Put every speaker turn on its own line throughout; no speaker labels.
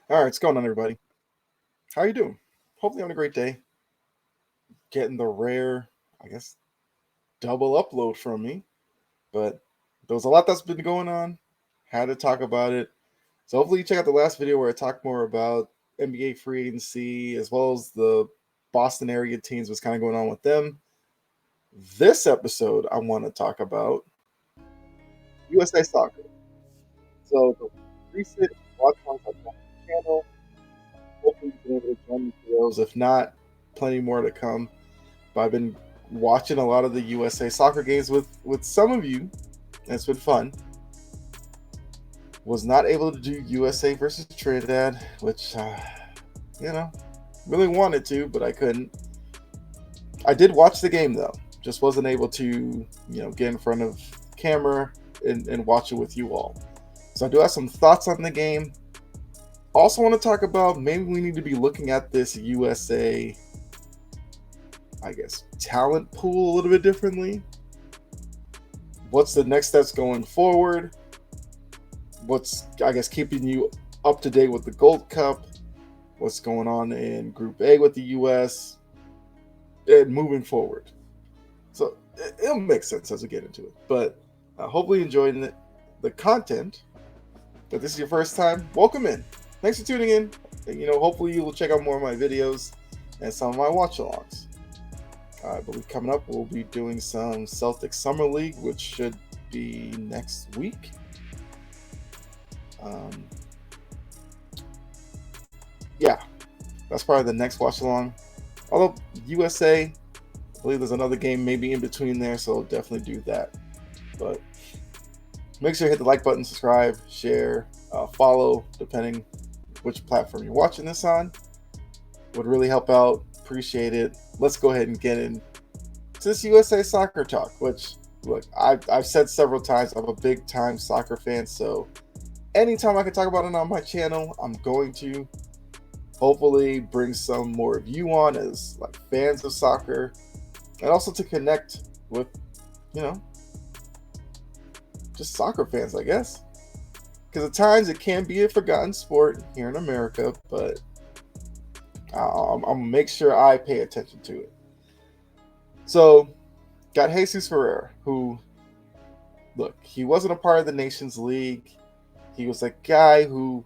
All right, what's going on, everybody? How you doing? Hopefully, having a great day. Getting the rare, I guess, double upload from me, but there was a lot that's been going on. Had to talk about it. So hopefully, you check out the last video where I talked more about NBA free agency as well as the Boston area teams, what's kind of going on with them. This episode, I want to talk about USA soccer. So the recent watch ones on the channel. Hopefully, you've been able to join me for those. If not, plenty more to come. But I've been watching a lot of the USA soccer games with some of you, and it's been fun. Was not able to do USA versus Trinidad, which you know really wanted to, but I couldn't. I did watch the game though, just wasn't able to get in front of camera and watch it with you all. So I do have some thoughts on the game. Also want to talk about maybe we need to be looking at this USA, I guess, talent pool a little bit differently. What's the next steps going forward? What's, I guess, keeping you up to date with the Gold Cup? What's going on in Group A with the US? And moving forward. So it'll make sense as we get into it. But hopefully enjoying the content. If this is your first time, welcome in. Thanks for tuning in. And, hopefully you will check out more of my videos and some of my watch-alongs. I believe coming up we'll be doing some Celtic Summer League, which should be next week. Yeah, that's probably the next watch along. Although USA, I believe there's another game maybe in between there, so I'll definitely do that. But make sure you hit the like button, subscribe, share, follow, depending which platform you're watching this on. Would really help out. Appreciate it. Let's go ahead and get into this USA soccer talk, which, look, I've said several times, I'm a big time soccer fan, so anytime I can talk about it on my channel, I'm going to. Hopefully bring some more of you on as like fans of soccer, and also to connect with, just soccer fans, I guess. Because at times it can be a forgotten sport here in America, but I'm gonna make sure I pay attention to it. So, got Jesus Ferrer, who, look, he wasn't a part of the Nations League. He was a guy who,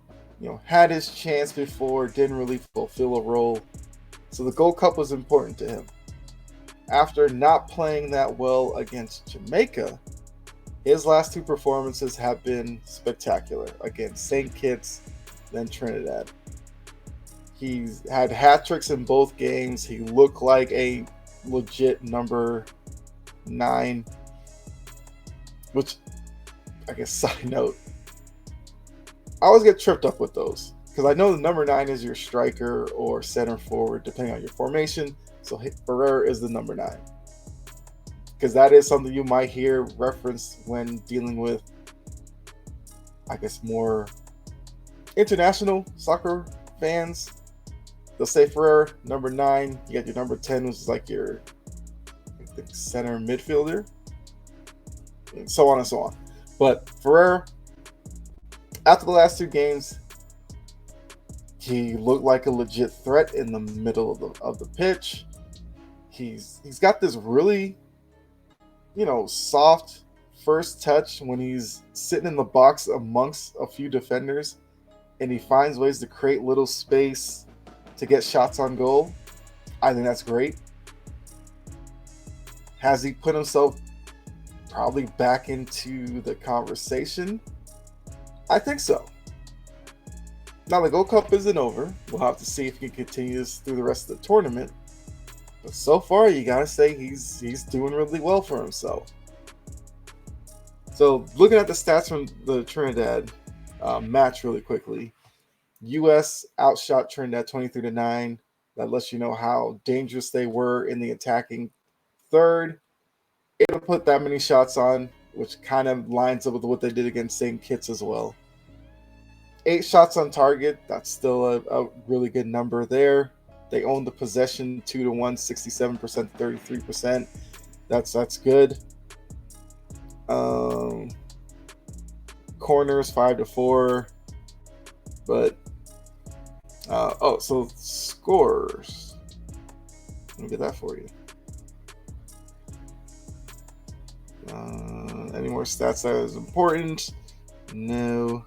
had his chance before, didn't really fulfill a role. So the Gold Cup was important to him. After not playing that well against Jamaica, his last two performances have been spectacular against St. Kitts, then Trinidad. He's had hat tricks in both games. He looked like a legit number 9, which, I guess, side note, I always get tripped up with those because I know the number 9 is your striker or center forward, depending on your formation. So Ferrer is the number 9 because that is something you might hear referenced when dealing with, I guess, more international soccer fans. They'll say Ferrer, number 9. You got your number 10, which is like your center midfielder, and so on and so on. But Ferrer, after the last two games, he looked like a legit threat in the middle of the pitch. He's got this really, soft first touch when he's sitting in the box amongst a few defenders, and he finds ways to create little space to get shots on goal. I think that's great. Has he put himself probably back into the conversation? I think so. Now the Gold Cup isn't over. We'll have to see if he can continue this through the rest of the tournament. But so far, you gotta say he's doing really well for himself. So looking at the stats from the Trinidad match really quickly, U.S. outshot Trinidad 23-9. That lets you know how dangerous they were in the attacking third. Able to put that many shots on, which kind of lines up with what they did against St. Kitts as well. 8 shots on target. That's still a really good number there. They own the possession 2-1, 67%, 33%. That's good. Corners 5-4, but So scores. Let me get that for you. Any more stats that is important? No.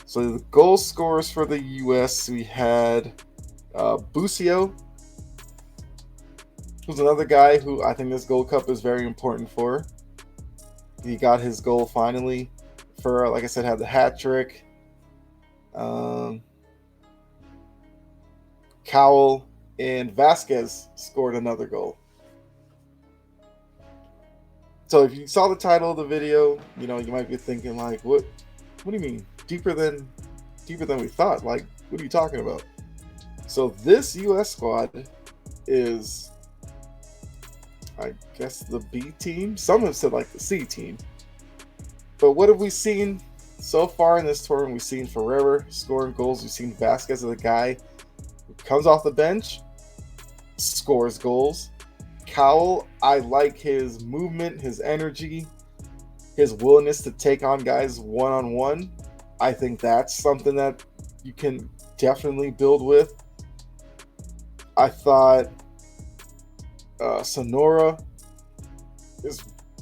So the goal scorers for the U.S. we had Busio, who's another guy who I think this Gold Cup is very important for. He got his goal finally for, like I said, had the hat trick. Cowell and Vasquez scored another goal. So if you saw the title of the video, you might be thinking like, what do you mean? Deeper than we thought. Like, what are you talking about? So this US squad is, I guess, the B team. Some have said like the C team. But what have we seen so far in this tournament? We've seen Ferreira scoring goals. We've seen Vasquez as a guy who comes off the bench, scores goals. Cowell, I like his movement, his energy, his willingness to take on guys one-on-one. I think that's something that you can definitely build with. I thought Sonora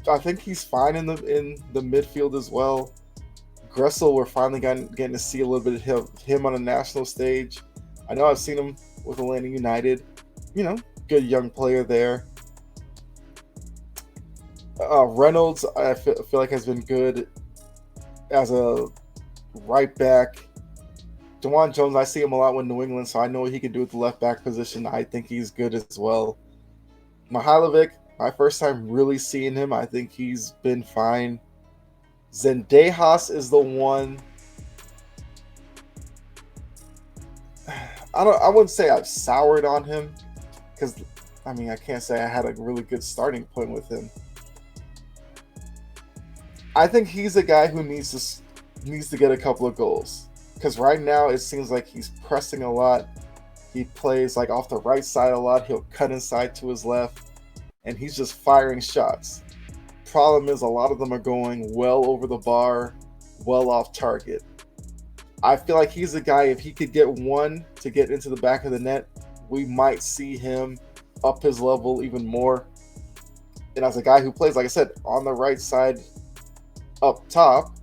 I think he's fine in the midfield as well. Gressel, we're finally getting to see a little bit of him on a national stage. I know I've seen him with Atlanta United. Good young player there. Reynolds, I feel like has been good as a right back. DeJuan Jones, I see him a lot with New England, so I know what he can do at the left back position. I think he's good as well. Mihailovic, my first time really seeing him, I think he's been fine. Zendejas is the one. I wouldn't say I've soured on him, because I can't say I had a really good starting point with him. I think he's a guy who needs to get a couple of goals, because right now it seems like he's pressing a lot. He plays like off the right side a lot. He'll cut inside to his left, and he's just firing shots. Problem is, a lot of them are going well over the bar, well off target. I feel like he's a guy, if he could get one to get into the back of the net, we might see him up his level even more. And as a guy who plays, like I said, on the right side up top,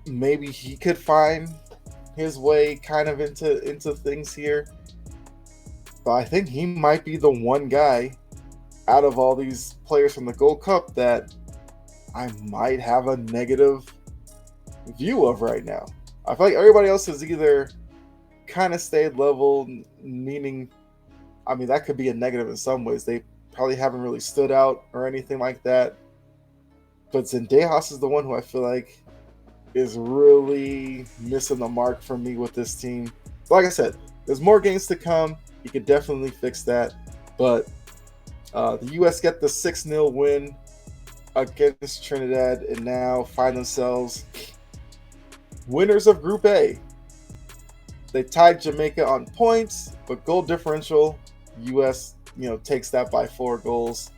maybe he could find his way kind of into things here. But I think he might be the one guy out of all these players from the Gold Cup that I might have a negative view of right now. I feel like everybody else has either kind of stayed level, meaning, that could be a negative in some ways. They probably haven't really stood out or anything like that. But Zendejas is the one who I feel like is really missing the mark for me with this team. Like I said, there's more games to come. You could definitely fix that. But the U.S. get the 6-0 win against Trinidad and now find themselves winners of Group A. They tied Jamaica on points, but goal differential, U.S. takes that by 4 goals.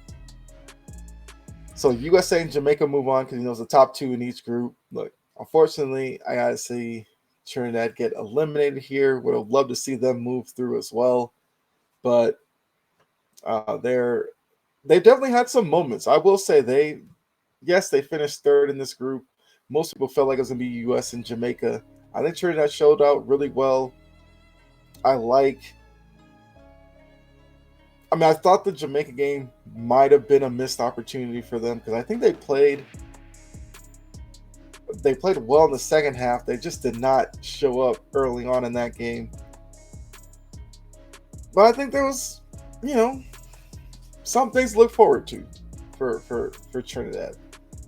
So USA and Jamaica move on because it's the top 2 in each group. Look, unfortunately, I gotta see Trinidad get eliminated here. Would have loved to see them move through as well, but they've definitely had some moments. I will say they finished 3rd in this group. Most people felt like it was gonna be US and Jamaica. I think Trinidad showed out really well. I thought the Jamaica game might have been a missed opportunity for them because I think they played well in the second half. They just did not show up early on in that game. But I think there was, some things to look forward to for Trinidad.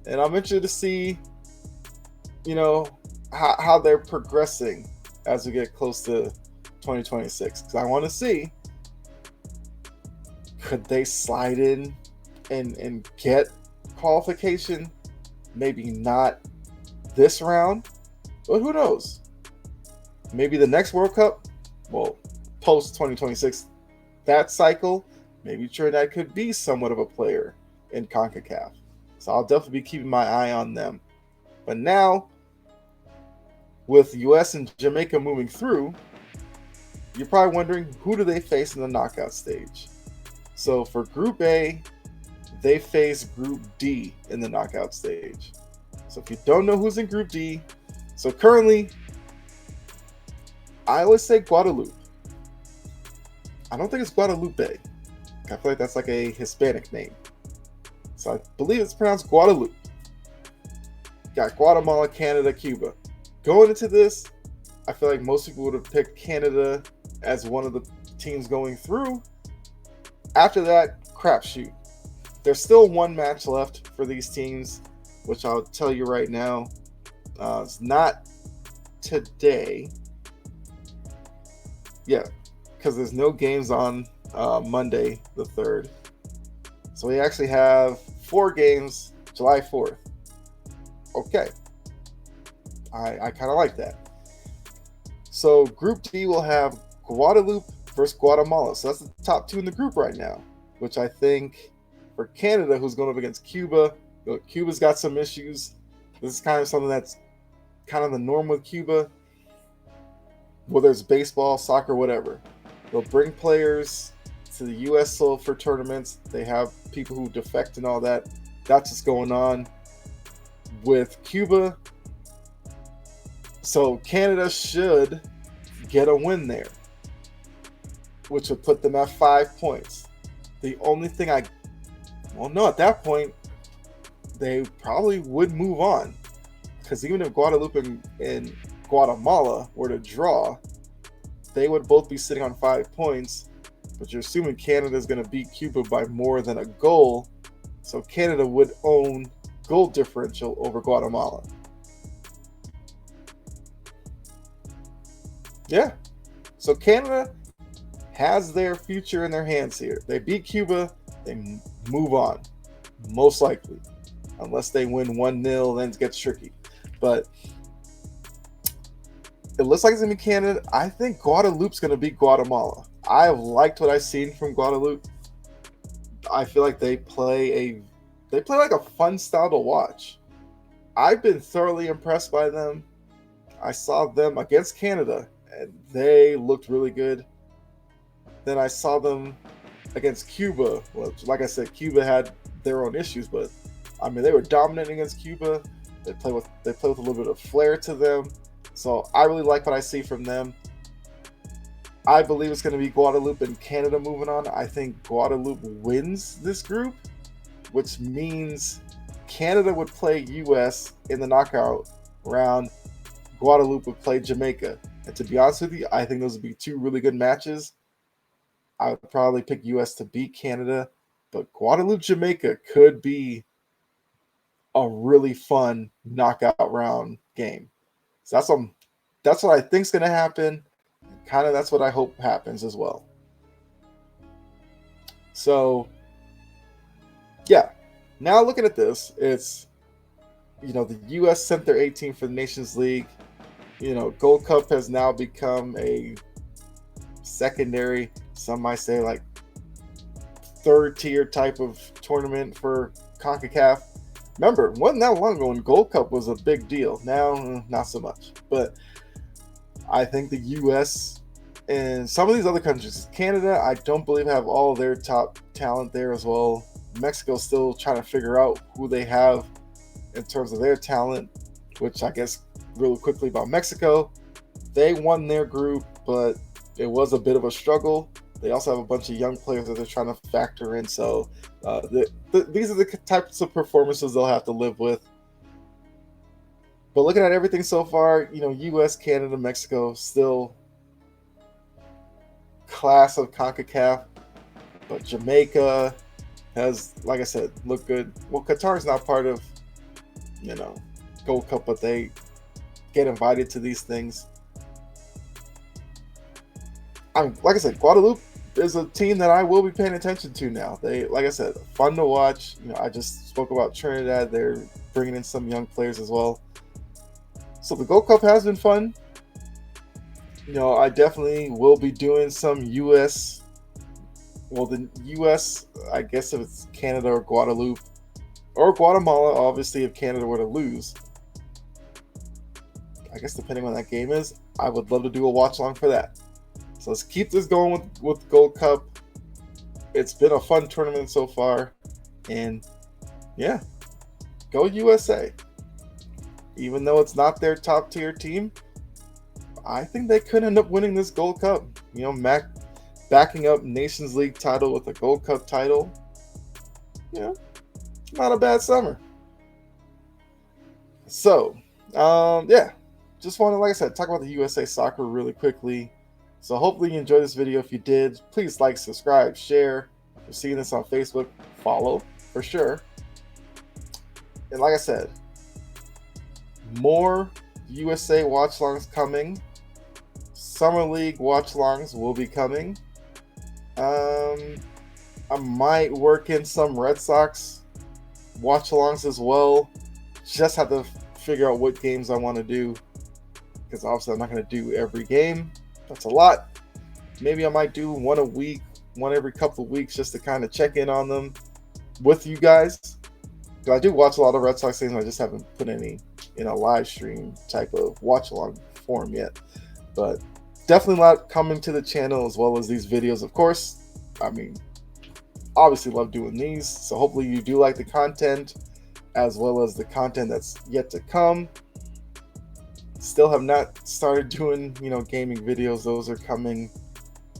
And I'm interested to see, how they're progressing as we get close to 2026. Because I want to see, could they slide in and get qualification? Maybe not this round, but who knows? Maybe the next World Cup, post 2026, that cycle, maybe Trinidad could be somewhat of a player in CONCACAF. So I'll definitely be keeping my eye on them. But now, With US and Jamaica moving through, you're probably wondering who do they face in the knockout stage. So for Group A, they face Group D in the knockout stage. So if you don't know who's in Group D, so currently, I always say Guadeloupe. I don't think it's Guadalupe. I feel like that's like a Hispanic name. So I believe it's pronounced Guadeloupe. Got Guatemala, Canada, Cuba. Going into this, I feel like most people would have picked Canada as one of the teams going through. After that, crapshoot. There's still one match left for these teams, which I'll tell you right now. It's not today. Yeah, because there's no games on Monday the 3rd. So we actually have 4 games July 4th. Okay. I kind of like that. So Group D will have Guadeloupe versus Guatemala. So that's the top 2 in the group right now, which I think for Canada, who's going up against Cuba, Cuba's got some issues. This is kind of something that's kind of the norm with Cuba, whether it's baseball, soccer, whatever. They'll bring players to the U.S. for tournaments. They have people who defect and all that. That's what's going on with Cuba. So Canada should get a win there, which would put them at 5 points. The only thing at that point, they probably would move on. Because even if Guadeloupe and Guatemala were to draw, they would both be sitting on 5 points. But you're assuming Canada is going to beat Cuba by more than a goal. So Canada would own goal differential over Guatemala. Yeah. So Canada has their future in their hands here. They beat Cuba, they move on. Most likely. Unless they win 1-0, then it gets tricky. But it looks like it's going to be Canada. I think Guadeloupe's going to beat Guatemala. I have liked what I've seen from Guadeloupe. I feel like they play like a fun style to watch. I've been thoroughly impressed by them. I saw them against Canada, and they looked really good. Then I saw them against Cuba. Well, like I said, Cuba had their own issues, but I mean they were dominating against Cuba. They play with a little bit of flair to them. So I really like what I see from them. I believe it's going to be Guadeloupe and Canada moving on. I think Guadeloupe wins this group, which means Canada would play US in the knockout round. Guadeloupe would play Jamaica. And to be honest with you, I think those would be 2 really good matches. I would probably pick US to beat Canada, but Guadeloupe, Jamaica could be a really fun knockout round game. So that's what I think is going to happen. Kind of that's what I hope happens as well. So, yeah. Now looking at this, it's, the U.S. sent their 18 for the Nations League. Gold Cup has now become a secondary, some might say like 3rd tier type of tournament for CONCACAF. Remember, it wasn't that long ago when Gold Cup was a big deal. Now, not so much. But I think the U.S. and some of these other countries, Canada, I don't believe have all their top talent there as well. Mexico's still trying to figure out who they have in terms of their talent, which I guess really quickly about Mexico. They won their group, but it was a bit of a struggle. They also have a bunch of young players that they're trying to factor in. So these are the types of performances they'll have to live with. But looking at everything so far, U.S., Canada, Mexico, still class of CONCACAF. But Jamaica has, like I said, looked good. Well, Qatar's not part of, Gold Cup, but they get invited to these things. Like I said, Guadeloupe is a team that I will be paying attention to now. They, like I said, fun to watch. I just spoke about Trinidad. They're bringing in some young players as well. So the Gold Cup has been fun. I definitely will be doing some U.S. Well, the U.S., I guess if it's Canada or Guadeloupe or Guatemala, obviously if Canada were to lose. I guess depending on that game is, I would love to do a watch along for that. So let's keep this going with Gold Cup. It's been a fun tournament so far, and yeah, go USA. Even though it's not their top tier team, I think they could end up winning this Gold Cup. You know, backing up Nations League title with a Gold Cup title. You know, not a bad summer. So, yeah, just want to, like I said, talk about the USA soccer really quickly. So hopefully you enjoyed this video. If you did, please like, subscribe, share. If you're seeing this on Facebook, follow for sure. And like I said, more USA watch-alongs coming. Summer League watch-alongs will be coming. I might work in some Red Sox watch-alongs as well. Just have to figure out what games I want to do, because obviously I'm not going to do every game. That's a lot. Maybe I might do one a week, one every couple of weeks, just to kind of check in on them with you guys. I do watch a lot of Red Sox games. I just haven't put any in a live stream type of watch along form yet. But definitely a lot coming to the channel, as well as these videos, of course. I mean, obviously love doing these. So hopefully you do like the content, as well as the content that's yet to come. Still have not started doing, you know, gaming videos. Those are coming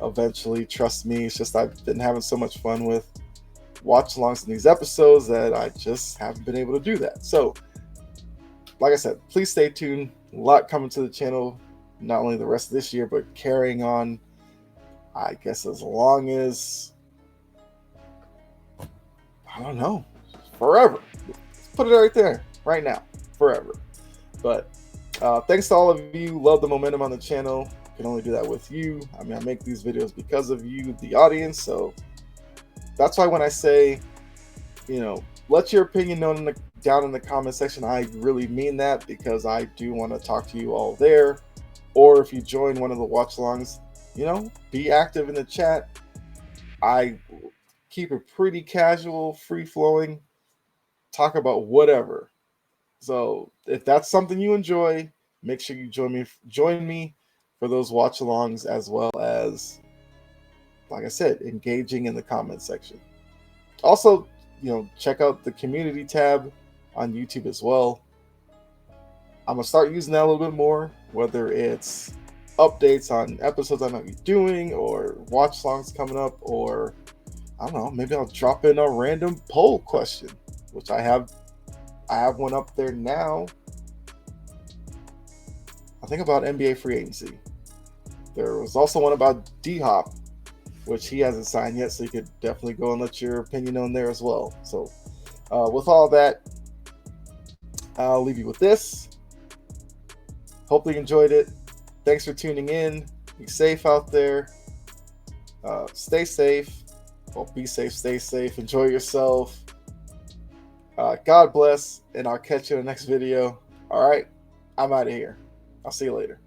eventually. Trust me. It's just I've been having so much fun with watch-alongs in these episodes that I just haven't been able to do that. So, like I said, please stay tuned. A lot coming to the channel, not only the rest of this year, but carrying on, I guess, as long as, I don't know, forever. Let's put it right there, right now, forever. But thanks to all of you. Love the momentum on the channel. Can only do that with you. I mean, I make these videos because of you, the audience. So that's why when I say, you know, let your opinion known down in the comment section, I really mean that, because I do want to talk to you all there. Or if you join one of the watch-alongs, you know, be active in the chat. I keep it pretty casual, free-flowing, talk about whatever. So if that's something you enjoy, make sure you join me for those watch-alongs, as well as, like I said, engaging in the comment section. Also, you know, check out the community tab on YouTube as well. I'm gonna start using that a little bit more, whether it's updates on episodes I might be doing, or watch-alongs coming up, or I don't know, maybe I'll drop in a random poll question, which I have one up there now. I think about NBA free agency. There was also one about D-Hop, which he hasn't signed yet, so you could definitely go and let your opinion on there as well. So with all that, I'll leave you with this. Hopefully you enjoyed it. Thanks for tuning in. Be safe out there. Stay safe. Well, be safe, stay safe. Enjoy yourself. God bless, and I'll catch you in the next video. All right, I'm out of here. I'll see you later.